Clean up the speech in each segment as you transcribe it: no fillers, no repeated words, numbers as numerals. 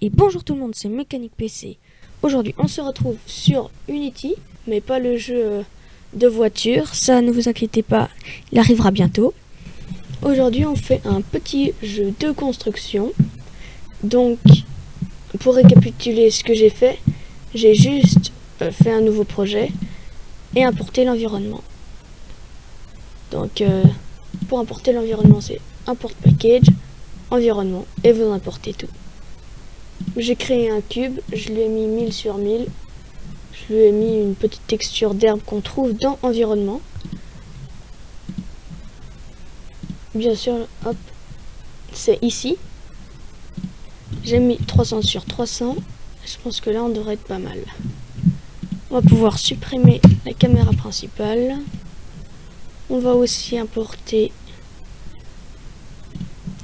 Et bonjour tout le monde, c'est Mécanique PC. Aujourd'hui, on se retrouve sur Unity, mais pas le jeu de voiture. Ça, ne vous inquiétez pas, il arrivera bientôt. Aujourd'hui, on fait un petit jeu de construction. Donc, pour récapituler ce que j'ai fait, j'ai juste fait un nouveau projet et importé l'environnement. Donc, pour importer l'environnement, c'est import package, environnement, et vous importez tout. J'ai créé un cube, je lui ai mis 1000 sur 1000. Je lui ai mis une petite texture d'herbe qu'on trouve dans environnement. Bien sûr, hop, c'est ici. J'ai mis 300 sur 300. Je pense que là, on devrait être pas mal. On va pouvoir supprimer la caméra principale. On va aussi importer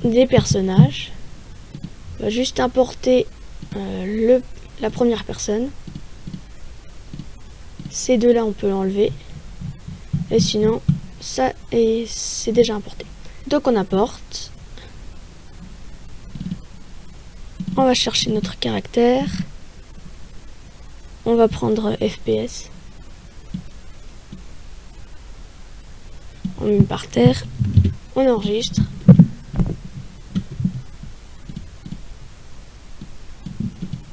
des personnages. On va juste importer la première personne. Ces deux-là, on peut l'enlever. Et sinon, ça, c'est déjà importé. Donc, on importe. On va chercher notre caractère. On va prendre FPS. On met par terre. On enregistre.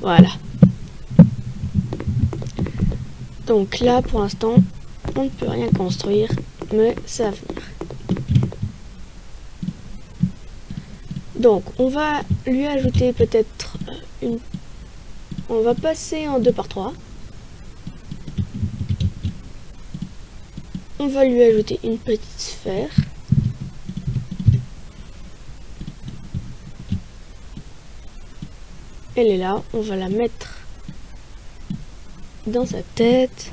Voilà. Donc là, pour l'instant, on ne peut rien construire, mais ça va venir. Donc, on va lui ajouter peut-être une... On va passer en 2x3. On va lui ajouter une petite sphère. Elle est là, on va la mettre dans sa tête.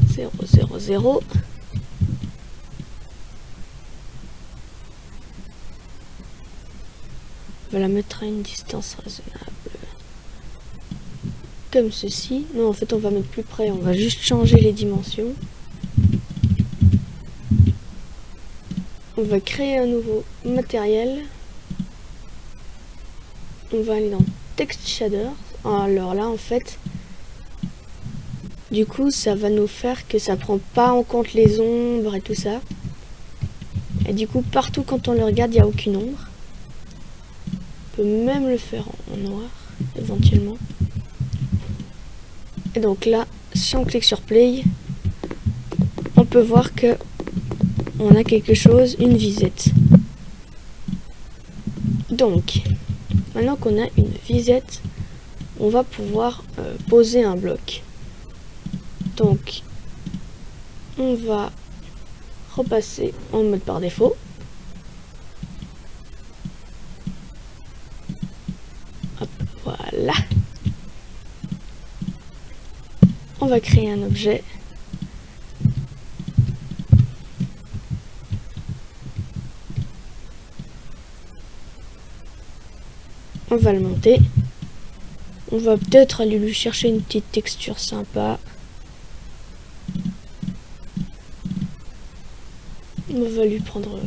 0, 0, 0. On va la mettre à une distance raisonnable. Comme ceci. Non, en fait, on va mettre plus près. On va juste changer les dimensions. On va créer un nouveau matériel. On va aller dans Text Shader. Alors là, en fait, du coup, ça va nous faire que ça prend pas en compte les ombres et tout ça. Et du coup, partout quand on le regarde, il n'y a aucune ombre. On peut même le faire en noir, éventuellement. Et donc là, si on clique sur Play, on peut voir que on a quelque chose, une visette. Donc, maintenant qu'on a une visette, on va pouvoir poser un bloc. Donc, on va repasser en mode par défaut. Hop, voilà. On va créer un objet. On va le monter. On va peut-être aller lui chercher une petite texture sympa. On va lui prendre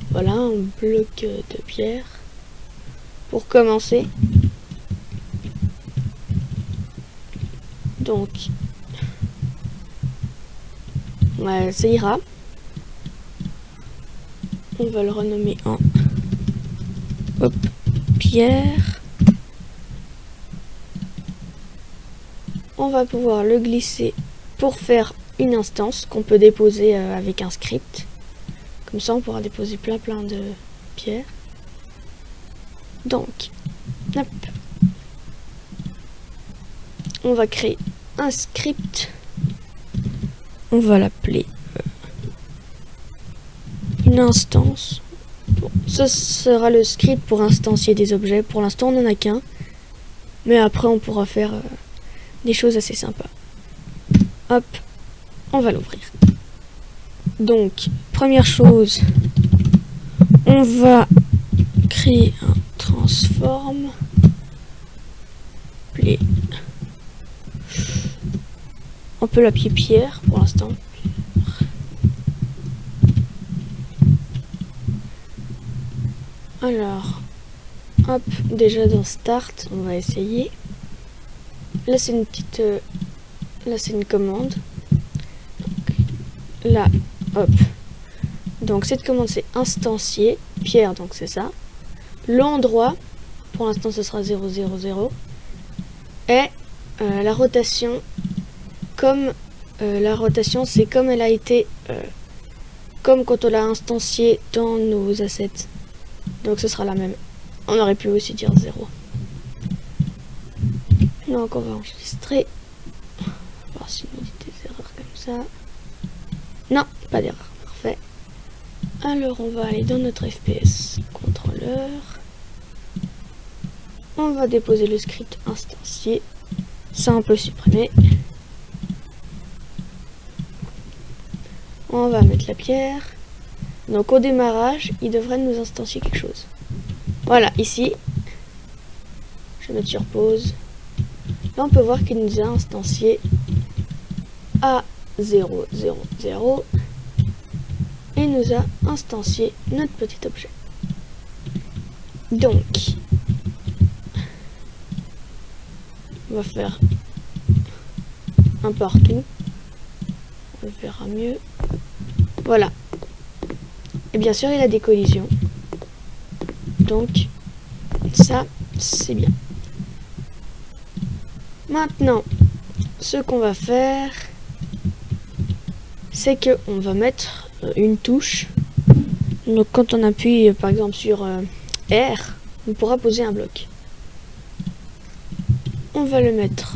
voilà, un bloc de pierre pour commencer. Donc, ouais, ça ira. On va le renommer en hop, pierre. On va pouvoir le glisser pour faire une instance qu'on peut déposer avec un script. Comme ça, on pourra déposer plein de pierres. Donc, hop. On va créer un script. On va l'appeler une instance. Bon, ce sera le script pour instancier des objets. Pour l'instant, on n'en a qu'un. Mais après, on pourra faire des choses assez sympas. Hop, on va l'ouvrir. Donc, première chose, on va créer un transform. Play. On peut l'appeler pierre pour l'instant. Alors, hop, déjà dans Start, on va essayer. Là, c'est une petite... là, c'est une commande. Donc, là, hop. Donc, cette commande, c'est instancier. Pierre, donc c'est ça. L'endroit, pour l'instant, ce sera 0, 0, 0. Et la rotation, comme... la rotation, c'est comme elle a été... comme quand on l'a instancié dans nos assets. Donc ce sera la même. On aurait pu aussi dire 0. Donc on va enregistrer. On va voir si on dit des erreurs comme ça. Non, pas d'erreur. Parfait. Alors on va aller dans notre FPS contrôleur. On va déposer le script instancié. Ça on peut supprimer. On va mettre la pierre. Donc au démarrage, il devrait nous instancier quelque chose. Voilà, ici, je vais mettre sur pause. Là, on peut voir qu'il nous a instancié A0, 0, 0. Et il nous a instancié notre petit objet. Donc, on va faire un partout. On le verra mieux. Voilà. Et bien sûr, il a des collisions. Donc, ça, c'est bien. Maintenant, ce qu'on va faire, c'est qu'on va mettre une touche. Donc, quand on appuie, par exemple, sur R, on pourra poser un bloc. On va le mettre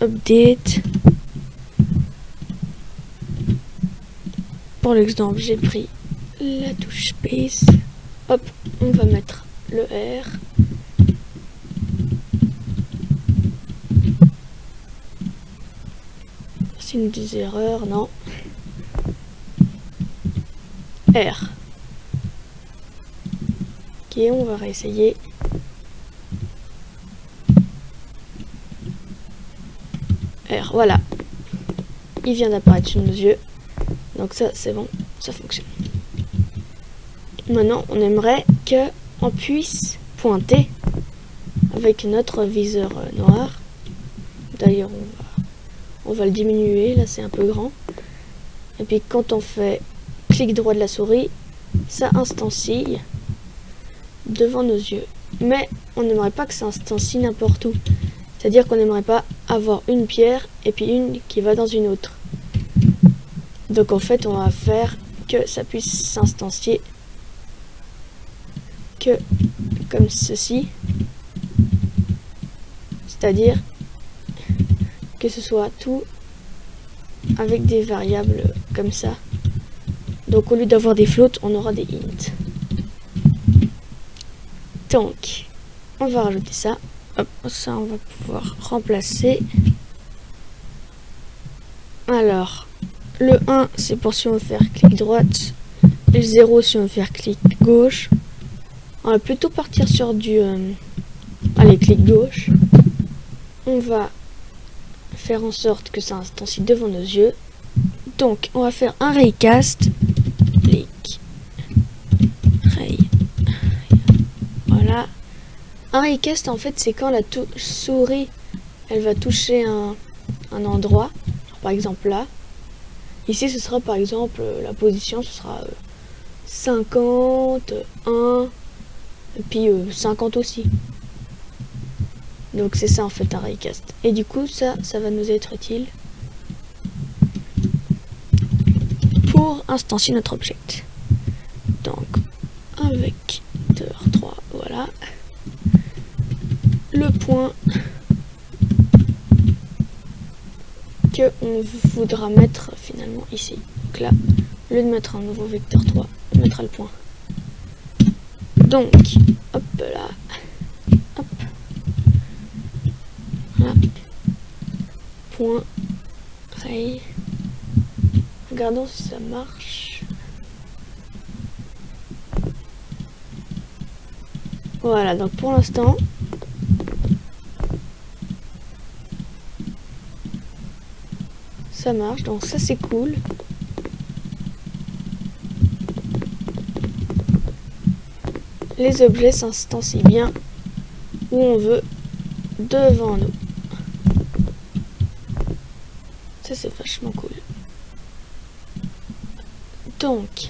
Update. Pour l'exemple, j'ai pris la touche Space. Hop, on va mettre le R. C'est une des erreurs, non. R. Ok, on va réessayer. R, voilà. Il vient d'apparaître sur nos yeux. Donc ça, c'est bon, ça fonctionne. Maintenant, on aimerait qu'on puisse pointer avec notre viseur noir. D'ailleurs, on va le diminuer, là c'est un peu grand. Et puis quand on fait clic droit de la souris, ça instancie devant nos yeux. Mais on n'aimerait pas que ça instancie n'importe où. C'est-à-dire qu'on n'aimerait pas avoir une pierre et puis une qui va dans une autre. Donc en fait, on va faire que ça puisse s'instancier que comme ceci, c'est-à-dire que ce soit tout avec des variables comme ça. Donc au lieu d'avoir des floats, on aura des int. Donc on va rajouter ça. Hop, ça on va pouvoir remplacer. Alors le 1 c'est pour si on veut faire clic droite, et le 0 si on veut faire clic gauche. On va plutôt partir sur du allez, clic gauche. On va faire en sorte que ça instancie devant nos yeux. Donc on va faire un raycast. Clic. Ray. Voilà. Un raycast en fait c'est quand la souris elle va toucher un endroit. Alors, par exemple là. Ici ce sera par exemple la position, ce sera 50, 1. Et puis 50 aussi. Donc c'est ça en fait un raycast. Et du coup ça va nous être utile pour instancier notre object. Donc avec vecteur 3, voilà. Le point que on voudra mettre finalement ici. Donc là, au lieu de mettre un nouveau vecteur 3, on mettra le point. Donc, hop là, hop, là, point, ray, regardons si ça marche. Voilà, donc pour l'instant, ça marche, donc ça c'est cool. Les objets s'instancient bien où on veut devant nous. Ça c'est vachement cool. Donc,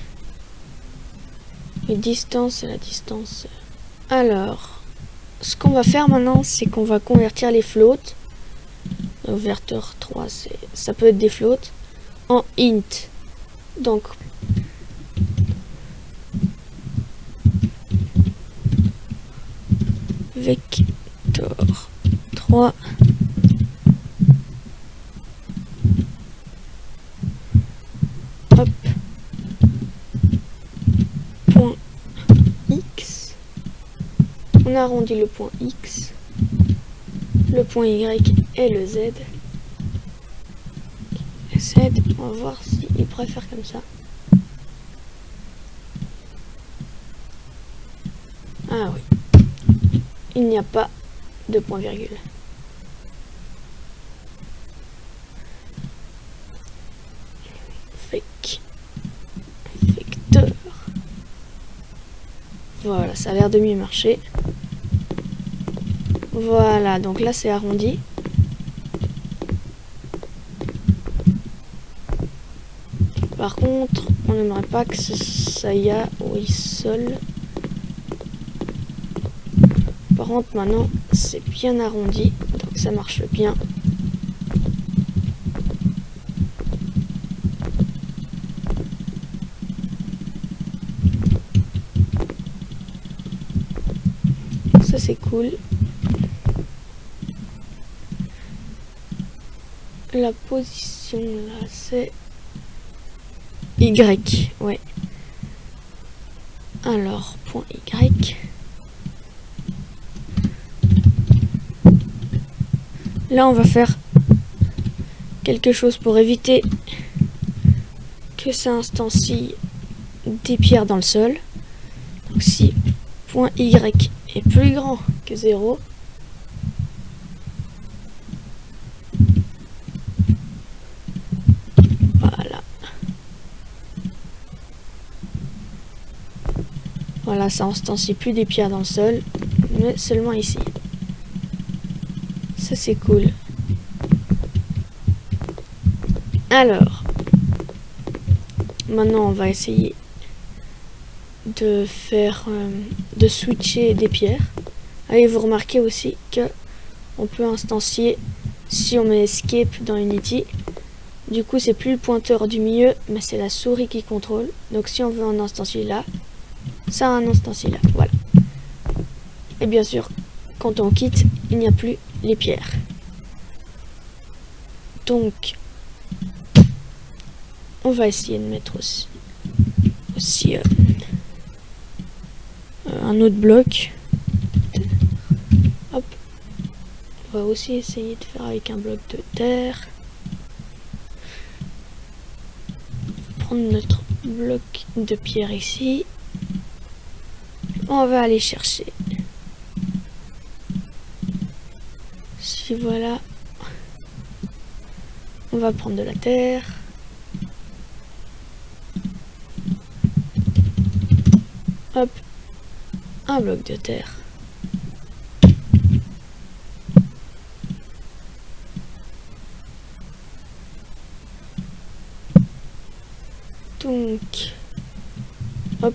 les distances et la distance. Alors, ce qu'on va faire maintenant, c'est qu'on va convertir les floats. Vecteur 3, ça peut être des floats en int. Donc, vector 3 hop point x, on arrondit le point x, le point y et le z. On va voir s'il préfère comme ça. Ah oui, il n'y a pas de point virgule. Vecteur. Voilà, ça a l'air de mieux marcher. Voilà, donc là c'est arrondi. Par contre, on n'aimerait pas que ça y a seul. Par contre, maintenant, c'est bien arrondi, donc ça marche bien. Ça, c'est cool. La position, là, c'est Y, ouais. Alors, point Y. Là, on va faire quelque chose pour éviter que ça instancie des pierres dans le sol. Donc, si point Y est plus grand que 0, voilà. Voilà, ça instancie plus des pierres dans le sol, mais seulement ici. Ça c'est cool. Alors, maintenant on va essayer de faire, de switcher des pierres. Allez, vous remarquez aussi que on peut instancier si on met escape dans Unity. Du coup, c'est plus le pointeur du milieu, mais c'est la souris qui contrôle. Donc si on veut un instancier là, ça a un instancier là, voilà. Et bien sûr, quand on quitte, il n'y a plus les pierres. Donc, on va essayer de mettre aussi un autre bloc. Hop. On va aussi essayer de faire avec un bloc de terre. Prendre notre bloc de pierre ici. On va aller chercher. Si voilà. On va prendre de la terre. Hop. Un bloc de terre. Donc, hop,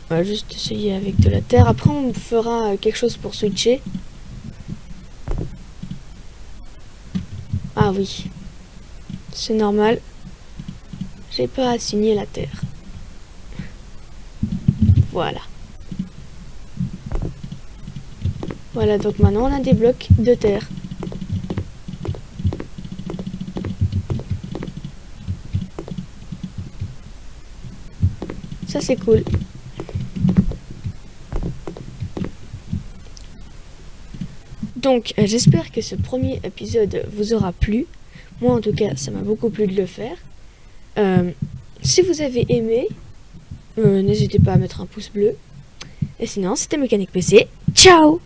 on va juste essayer avec de la terre. Après, on fera quelque chose pour switcher. Ah oui, c'est normal. J'ai pas assigné la terre. Voilà. Voilà, donc maintenant on a des blocs de terre. Ça c'est cool. Donc j'espère que ce premier épisode vous aura plu. Moi en tout cas ça m'a beaucoup plu de le faire. Si vous avez aimé, n'hésitez pas à mettre un pouce bleu. Et sinon c'était Mécanique PC. Ciao!